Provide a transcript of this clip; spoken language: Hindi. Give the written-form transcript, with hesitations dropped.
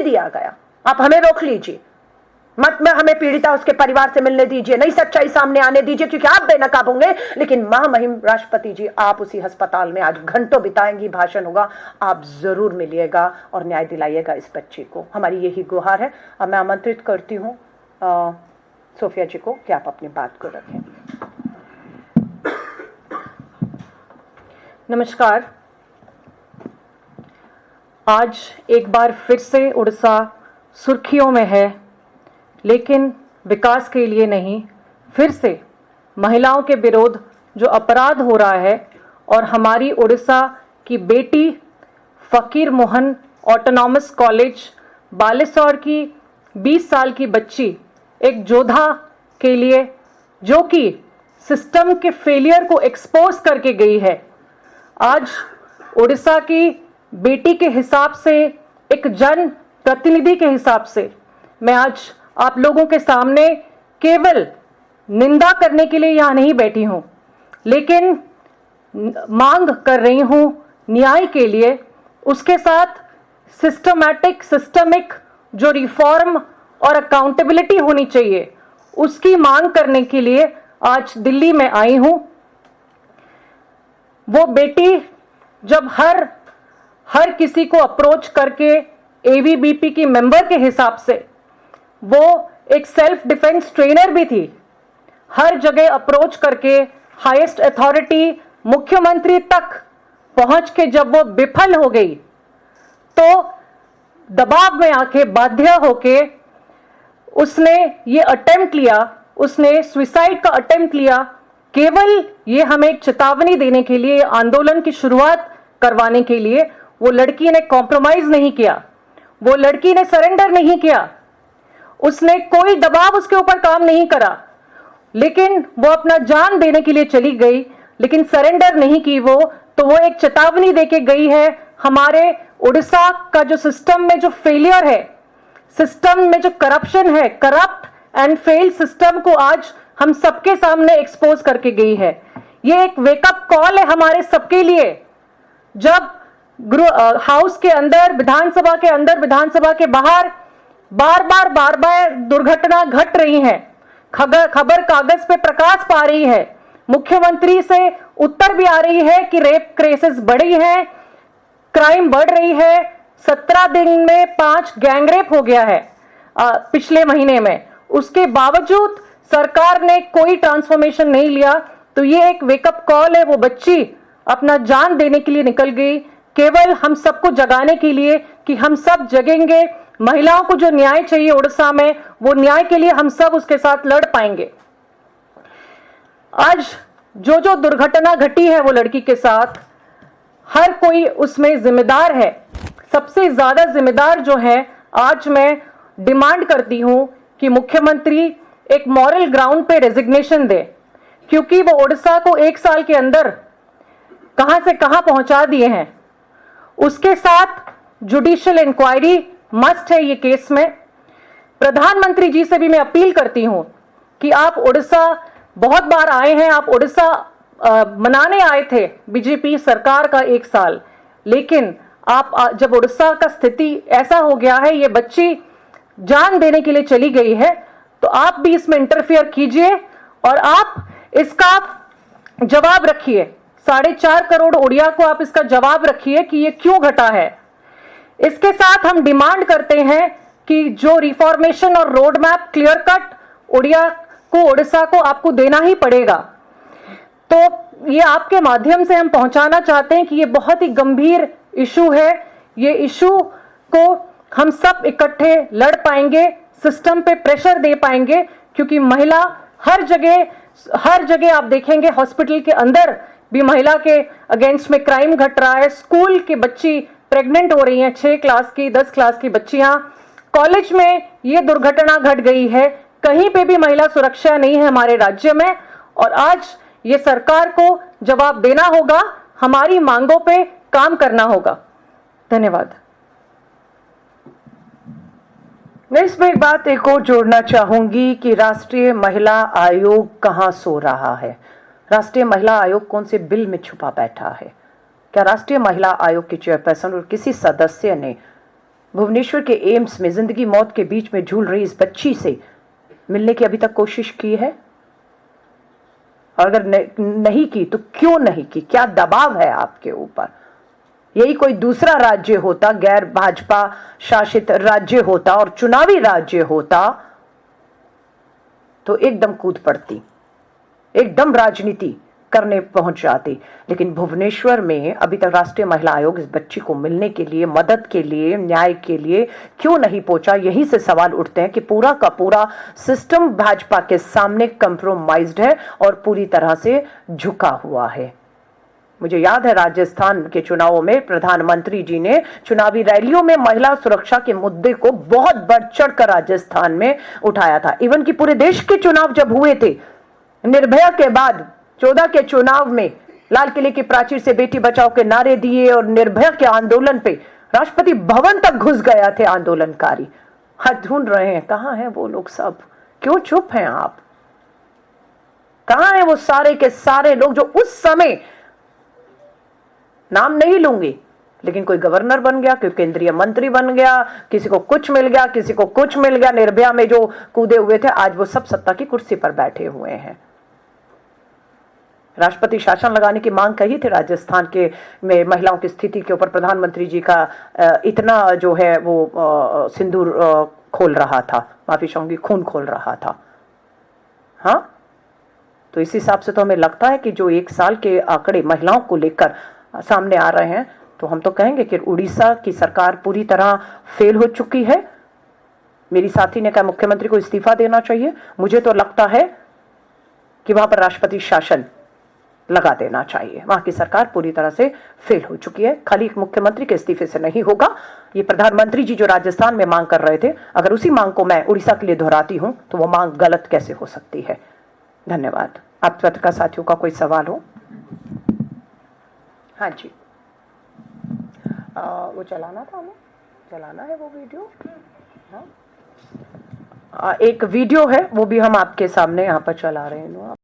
दिया गया। आप हमें रोक लीजिए, मत में हमें पीड़िता उसके परिवार से मिलने दीजिए, नई सच्चाई सामने आने दीजिए, क्योंकि आप बेनकाब होंगे। लेकिन महामहिम राष्ट्रपति जी, आप उसी अस्पताल में आज घंटों बिताएंगी, भाषण होगा, आप जरूर मिलिएगा और न्याय दिलाइएगा इस बच्ची को। हमारी यही गुहार है। अब मैं आमंत्रित करती हूँ सोफिया जी को कि आप अपनी बात को रखें। नमस्कार। आज एक बार फिर से उड़ीसा सुर्खियों में है, लेकिन विकास के लिए नहीं। फिर से महिलाओं के विरोध जो अपराध हो रहा है, और हमारी उड़ीसा की बेटी फकीर मोहन ऑटोनॉमस कॉलेज बालेश्वर की 20 साल की बच्ची एक योद्धा के लिए, जो कि सिस्टम के फेलियर को एक्सपोज करके गई है। आज उड़ीसा की बेटी के हिसाब से, एक जन प्रतिनिधि के हिसाब से, मैं आज आप लोगों के सामने केवल निंदा करने के लिए यहाँ नहीं बैठी हूँ, लेकिन मांग कर रही हूँ न्याय के लिए। उसके साथ सिस्टमिक जो रिफॉर्म और अकाउंटेबिलिटी होनी चाहिए, उसकी मांग करने के लिए आज दिल्ली में आई हूँ। वो बेटी जब हर किसी को अप्रोच करके, एवीबीपी की मेंबर के हिसाब से, वो एक सेल्फ डिफेंस ट्रेनर भी थी, हर जगह अप्रोच करके हाईएस्ट अथॉरिटी मुख्यमंत्री तक पहुंच के जब वो विफल हो गई, तो दबाव में आके, बाध्य होके उसने ये अटेम्प्ट लिया, उसने सुसाइड का अटेम्प्ट लिया, केवल ये हमें एक चेतावनी देने के लिए, आंदोलन की शुरुआत करवाने के लिए। वो लड़की ने कॉम्प्रोमाइज नहीं किया, वो लड़की ने सरेंडर नहीं किया, उसने कोई दबाव उसके ऊपर काम नहीं करा, लेकिन वो अपना जान देने के लिए चली गई, लेकिन सरेंडर नहीं की वो। तो वो एक चेतावनी देके गई है। हमारे उड़ीसा का जो सिस्टम में जो फेलियर है, सिस्टम में जो करप्शन है, करप्ट एंड फेल्ड सिस्टम को आज हम सबके सामने एक्सपोज करके गई है। ये एक वेकअप कॉल है हमारे सबके लिए। जब हाउस के अंदर, विधानसभा के अंदर, विधानसभा के बाहर बार बार दुर्घटना घट रही है, खबर कागज पे प्रकाश पा रही है, मुख्यमंत्री से उत्तर भी आ रही है कि रेप केसेस बढ़ी हैं, क्राइम बढ़ रही है। 17 दिन में 5 गैंगरेप हो गया है पिछले महीने में। उसके बावजूद सरकार ने कोई ट्रांसफॉर्मेशन नहीं लिया। तो ये एक वेकअप कॉल है। वो बच्ची अपना जान देने के लिए निकल गई, केवल हम सबको जगाने के लिए कि हम सब जगेंगे। महिलाओं को जो न्याय चाहिए उड़ीसा में, वो न्याय के लिए हम सब उसके साथ लड़ पाएंगे। आज जो दुर्घटना घटी है वो लड़की के साथ, हर कोई उसमें जिम्मेदार है। सबसे ज्यादा जिम्मेदार जो है, आज मैं डिमांड करती हूं कि मुख्यमंत्री एक मॉरल ग्राउंड पे रेजिग्नेशन दे, क्योंकि वो उड़ीसा को 1 साल के अंदर कहां से कहां पहुंचा दिए हैं। उसके साथ जुडिशियल इंक्वायरी मस्ट है ये केस में। प्रधानमंत्री जी से भी मैं अपील करती हूं कि आप उड़ीसा बहुत बार आए हैं, आप उड़ीसा मनाने आए थे बीजेपी सरकार का 1 साल, लेकिन आप जब उड़ीसा का स्थिति ऐसा हो गया है, ये बच्ची जान देने के लिए चली गई है, तो आप भी इसमें इंटरफियर कीजिए और आप इसका जवाब रखिए। 4.5 करोड़ उड़िया को आप इसका जवाब रखिए कि ये क्यों घटा है। इसके साथ हम डिमांड करते हैं कि जो रिफॉर्मेशन और road map clear cut Orissa को आपको देना ही पड़ेगा। तो ये आपके माध्यम से हम पहुंचाना चाहते हैं कि ये बहुत ही गंभीर इशू है। ये इशू को हम सब इकट्ठे लड़ पाएंगे, सिस्टम पे प्रेशर दे पाएंगे, क्योंकि महिला हर जगह आप देखेंगे, हॉस्पिटल के अंदर भी महिला के अगेंस्ट में क्राइम घट रहा है। स्कूल की बच्ची प्रेग्नेंट हो रही हैं, 6 क्लास की, 10 क्लास की बच्चियां। कॉलेज में ये दुर्घटना घट गई है। कहीं पे भी महिला सुरक्षा नहीं है हमारे राज्य में, और आज ये सरकार को जवाब देना होगा, हमारी मांगों पे काम करना होगा। धन्यवाद। मैं इसमें एक बात एक और जोड़ना चाहूंगी कि राष्ट्रीय महिला आयोग कहां सो रहा है। राष्ट्रीय महिला आयोग कौन से बिल में छुपा बैठा है? क्या राष्ट्रीय महिला आयोग की चेयरपर्सन और किसी सदस्य ने भुवनेश्वर के एम्स में जिंदगी मौत के बीच में झूल रही इस बच्ची से मिलने की अभी तक कोशिश की है? और अगर नहीं की तो क्यों नहीं की? क्या दबाव है आपके ऊपर? यही कोई दूसरा राज्य होता, गैर भाजपा शासित राज्य होता और चुनावी राज्य होता, तो एकदम कूद पड़ती, एकदम राजनीति करने पहुंच जाती। लेकिन भुवनेश्वर में अभी तक राष्ट्रीय महिला आयोग इस बच्ची को मिलने के लिए, मदद के लिए, न्याय के लिए क्यों नहीं पहुंचा? यही से सवाल उठते हैं कि पूरा का पूरा सिस्टम भाजपा के सामने कंप्रोमाइज्ड है और पूरी तरह से झुका हुआ है। मुझे याद है राजस्थान के चुनावों में प्रधानमंत्री जी ने चुनावी रैलियों में महिला सुरक्षा के मुद्दे को बहुत बढ़ चढ़कर राजस्थान में उठाया था। इवन कि पूरे देश के चुनाव जब हुए थे, निर्भया के बाद 14 के चुनाव में लाल किले की प्राचीर से बेटी बचाओ के नारे दिए और निर्भया के आंदोलन पे राष्ट्रपति भवन तक घुस गया थे आंदोलनकारी। हाथ ढूंढ रहे हैं, कहां हैं वो लोग सब? क्यों चुप हैं आप? कहां हैं वो सारे के सारे लोग जो उस समय, नाम नहीं लूंगी, लेकिन कोई गवर्नर बन गया, कोई केंद्रीय मंत्री बन गया, किसी को कुछ मिल गया, किसी को कुछ मिल गया, निर्भया में जो कूदे हुए थे आज वो सब सत्ता की कुर्सी पर बैठे हुए हैं। राष्ट्रपति शासन लगाने की मांग कही थी राजस्थान के में महिलाओं की स्थिति के ऊपर। प्रधानमंत्री जी का इतना जो है वो सिंदूर खोल रहा था, माफी चाहूंगी, खून खोल रहा था। हाँ, तो इस हिसाब से तो हमें लगता है कि जो 1 साल के आंकड़े महिलाओं को लेकर सामने आ रहे हैं, तो हम तो कहेंगे कि उड़ीसा की सरकार पूरी तरह फेल हो चुकी है। मेरी साथी ने कहा मुख्यमंत्री को इस्तीफा देना चाहिए। मुझे तो लगता है कि वहां पर राष्ट्रपति शासन लगा देना चाहिए। वहां की सरकार पूरी तरह से फेल हो चुकी है। खाली मुख्यमंत्री के इस्तीफे से नहीं होगा। ये प्रधानमंत्री जी जो राजस्थान में मांग कर रहे थे, अगर उसी मांग को मैं उड़ीसा के लिए दोहराती हूं तो वो मांग गलत कैसे हो सकती है? धन्यवाद। आप पत्रकार साथियों का कोई सवाल हो? हाँ जी, वो चलाना था, हमें चलाना है वो वीडियो। हाँ, एक वीडियो है वो भी हम आपके सामने यहाँ पर चला रहे हैं।